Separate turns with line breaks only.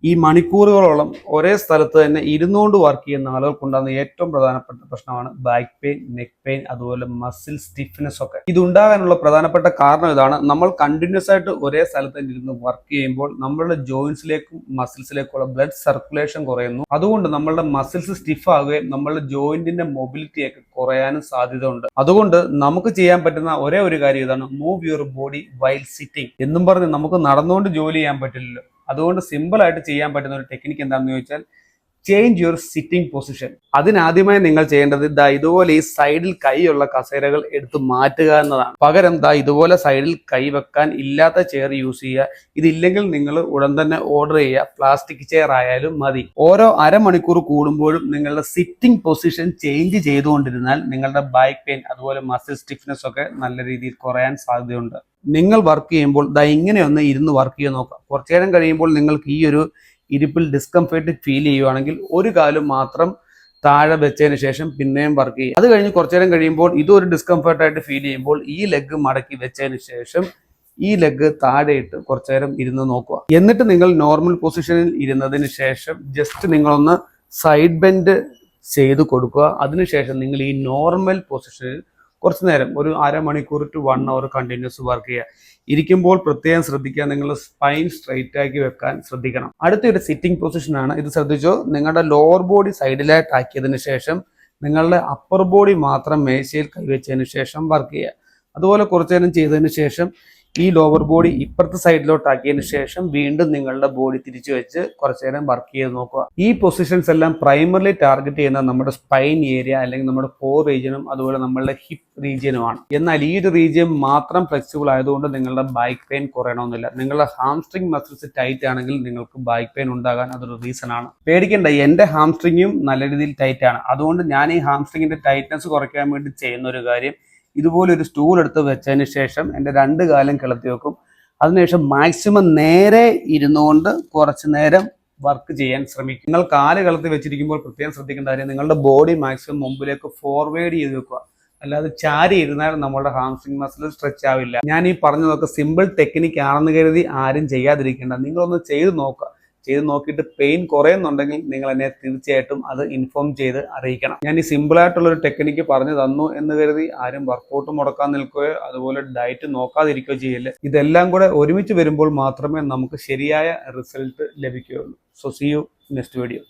ഈ മണിക്കൂറുകളോളം ഒരേ സ്ഥലത്ത് തന്നെ ഇരുന്നുകൊണ്ട് വർക്ക് ചെയ്യുന്ന ആളുകൾക്കുണ്ടാകുന്ന ഏറ്റവും പ്രധാനപ്പെട്ട പ്രശ്നമാണ് ബാക്ക് പെയിൻ, നെക്ക് പെയിൻ, അതുപോലെ മസിൽ സ്റ്റിഫ്നെസ് ഒക്കെ. ഇത് ഉണ്ടാകാനുള്ള പ്രധാനപ്പെട്ട കാരണം ഇതാണ്. നമ്മൾ കണ്ടിന്യൂസ് ആയിട്ട് ഒരേ സ്ഥലത്ത് തന്നെ ഇരുന്ന് വർക്ക് ചെയ്യുമ്പോൾ നമ്മളുടെ ജോയിന്റ്സിലേക്കും മസിൽസിലേക്കുള്ള ബ്ലഡ് സർക്കുലേഷൻ കുറയുന്നു. അതുകൊണ്ട് നമ്മളുടെ മസിൽസ് സ്റ്റിഫ് ആവുകയും നമ്മളുടെ ജോയിന്റിന്റെ മൊബിലിറ്റി ഒക്കെ കുറയാനും സാധ്യതയുണ്ട്. അതുകൊണ്ട് നമുക്ക് ചെയ്യാൻ പറ്റുന്ന ഒരേ ഒരു കാര്യം ഇതാണ്: move your body while sitting. എന്നും പറഞ്ഞ് നമുക്ക് നടന്നുകൊണ്ട് ജോലി ചെയ്യാൻ പറ്റില്ലല്ലോ. അതുകൊണ്ട് സിമ്പിൾ ആയിട്ട് ചെയ്യാൻ പറ്റുന്ന ഒരു ടെക്നിക്ക് എന്താണെന്ന് ചോദിച്ചാൽ ചേഞ്ച് യുവർ സിറ്റിംഗ് പൊസിഷൻ. അതിനാദ്യമായി നിങ്ങൾ ചെയ്യേണ്ടത് ഇതുപോലെ ഈ സൈഡിൽ കൈയുള്ള കസേരകൾ എടുത്ത് മാറ്റുക എന്നതാണ്. പകരം ഇതുപോലെ സൈഡിൽ കൈ വെക്കാൻ ഇല്ലാത്ത ചെയർ യൂസ് ചെയ്യുക. ഇതില്ലെങ്കിൽ നിങ്ങൾ ഉടൻ തന്നെ ഓർഡർ ചെയ്യുക. പ്ലാസ്റ്റിക് ചെയർ ആയാലും മതി. ഓരോ അരമണിക്കൂർ കൂടുമ്പോഴും നിങ്ങളുടെ സിറ്റിംഗ് പൊസിഷൻ ചേഞ്ച് ചെയ്തുകൊണ്ടിരുന്നാൽ നിങ്ങളുടെ ബാക്ക് പെയിൻ അതുപോലെ മസിൽ സ്റ്റിഫ്നെസ് ഒക്കെ നല്ല രീതിയിൽ കുറയാൻ സാധ്യതയുണ്ട്. നിങ്ങൾ വർക്ക് ചെയ്യുമ്പോൾ ഇങ്ങനെയൊന്ന് ഇരുന്ന് വർക്ക് ചെയ്യാൻ നോക്കാം. കുറച്ചു നേരം കഴിയുമ്പോൾ നിങ്ങൾക്ക് ഈ ഒരു ഇരിപ്പിൽ ഡിസ്കംഫർട്ട് ഫീൽ ചെയ്യുവാണെങ്കിൽ ഒരു കാലം മാത്രം താഴെ വെച്ചതിന് ശേഷം പിന്നെയും വർക്ക് ചെയ്യുക. അത് കഴിഞ്ഞ് കുറച്ചു നേരം കഴിയുമ്പോൾ ഇതൊരു ഡിസ്കംഫർട്ടായിട്ട് ഫീൽ ചെയ്യുമ്പോൾ ഈ ലെഗ് മടക്കി വെച്ചതിന് ശേഷം ഈ ലെഗ് താഴെയിട്ട് കുറച്ചു നേരം ഇരുന്ന് നോക്കുക. എന്നിട്ട് നിങ്ങൾ നോർമൽ പൊസിഷനിൽ ഇരുന്നതിന് ശേഷം ജസ്റ്റ് നിങ്ങളൊന്ന് സൈഡ് ബെൻഡ് ചെയ്ത് കൊടുക്കുക. അതിനുശേഷം നിങ്ങൾ ഈ നോർമൽ പൊസിഷനിൽ കുറച്ചു നേരം ഒരു അരമണിക്കൂർ ടു 1 hour കണ്ടിന്യൂസ് വർക്ക് ചെയ്യുക. ഇരിക്കുമ്പോൾ പ്രത്യേകം ശ്രദ്ധിക്കുക, നിങ്ങൾ സ്പൈൻ സ്ട്രൈറ്റ് ആക്കി വെക്കാൻ ശ്രദ്ധിക്കണം. അടുത്തൊരു സിറ്റിംഗ് പൊസിഷനാണ്. ഇത് ശ്രദ്ധിച്ചോ, നിങ്ങളുടെ ലോവർ ബോഡി സൈഡിലായിട്ട് ആക്കിയതിന് ശേഷം നിങ്ങളുടെ അപ്പർ ബോഡി മാത്രം മേശയിൽ കൈവച്ചതിന് ശേഷം വർക്ക് ചെയ്യുക. അതുപോലെ കുറച്ചു നേരം ചെയ്തതിന് ശേഷം ഈ ലോവർ ബോഡി ഇപ്പുറത്തെ സൈഡിലോട്ട് ആക്കിയതിന് ശേഷം വീണ്ടും നിങ്ങളുടെ ബോഡി തിരിച്ചു വെച്ച് കുറച്ചു നേരം വർക്ക് ചെയ്ത് നോക്കുക. ഈ പൊസിഷൻസ് എല്ലാം പ്രൈമറിലി ടാർഗറ്റ് ചെയ്യുന്ന നമ്മുടെ സ്പൈൻ ഏരിയ അല്ലെങ്കിൽ നമ്മുടെ കോർ റീജിയനും അതുപോലെ നമ്മളുടെ ഹിപ്പ് റീജിയനുമാണ്. എന്നാൽ ഈ ഒരു റീജിയൻ മാത്രം ഫ്ലെക്സിബിൾ ആയതുകൊണ്ട് നിങ്ങളുടെ ബാക്ക് പെയിൻ കുറയണമെന്നില്ല. നിങ്ങളുടെ ഹാംസ്ട്രിങ് മസിൽസ് ടൈറ്റ് ആണെങ്കിൽ നിങ്ങൾക്ക് ബാക്ക് പെയിൻ ഉണ്ടാകാൻ അതൊരു റീസൺ ആണ്. പേടിക്കേണ്ട, എൻ്റെ ഹാംസ്ട്രിങ്ങും നല്ല രീതിയിൽ ടൈറ്റ് ആണ്. അതുകൊണ്ട് ഞാൻ ഈ ഹാംസ്ട്രിങ്ങിന്റെ ടൈറ്റ്നസ് കുറയ്ക്കാൻ വേണ്ടി ചെയ്യുന്ന ഒരു കാര്യം, ഇതുപോലെ ഒരു സ്റ്റൂൾ എടുത്ത് വെച്ചതിന് ശേഷം എൻ്റെ 2 കാലും കിളത്തി വെക്കും. അതിനുശേഷം മാക്സിമം നേരെ ഇരുന്നുകൊണ്ട് കുറച്ച് നേരം വർക്ക് ചെയ്യാൻ ശ്രമിക്കും. നിങ്ങൾ കാല് കിളത്തി വെച്ചിരിക്കുമ്പോൾ പ്രത്യേകം ശ്രദ്ധിക്കേണ്ട കാര്യം, നിങ്ങളുടെ ബോഡി മാക്സിമം മുമ്പിലേക്ക് ഫോർവേഡ് ചെയ്ത് വെക്കുക. അല്ലാതെ ചാരി ഇരുന്നാൽ നമ്മുടെ ഹാംസ്ട്രിങ് മസിൽ സ്ട്രെച്ച് ആവില്ല. ഞാൻ ഈ പറഞ്ഞതൊക്കെ സിമ്പിൾ ടെക്നിക്ക് ആണെന്ന് കരുതി ആരും ചെയ്യാതിരിക്കേണ്ട. നിങ്ങളൊന്ന് ചെയ്ത് നോക്കുക. ചെയ്ത് നോക്കിയിട്ട് പെയിൻ കുറയുന്നുണ്ടെങ്കിൽ നിങ്ങൾ എന്നെ തീർച്ചയായിട്ടും അത് ഇൻഫോം ചെയ്ത് അറിയിക്കണം. ഞാൻ ഈ സിമ്പിളായിട്ടുള്ളൊരു ടെക്നിക്ക് പറഞ്ഞു തന്നു എന്ന് കരുതി ആരും വർക്കൗട്ട് മുടക്കാൻ നിൽക്കുകയോ അതുപോലെ ഡയറ്റ് നോക്കാതിരിക്കുകയോ ചെയ്യില്ല. ഇതെല്ലാം കൂടെ ഒരുമിച്ച് വരുമ്പോൾ മാത്രമേ നമുക്ക് ശരിയായ റിസൾട്ട് ലഭിക്കുകയുള്ളൂ. So see you next video.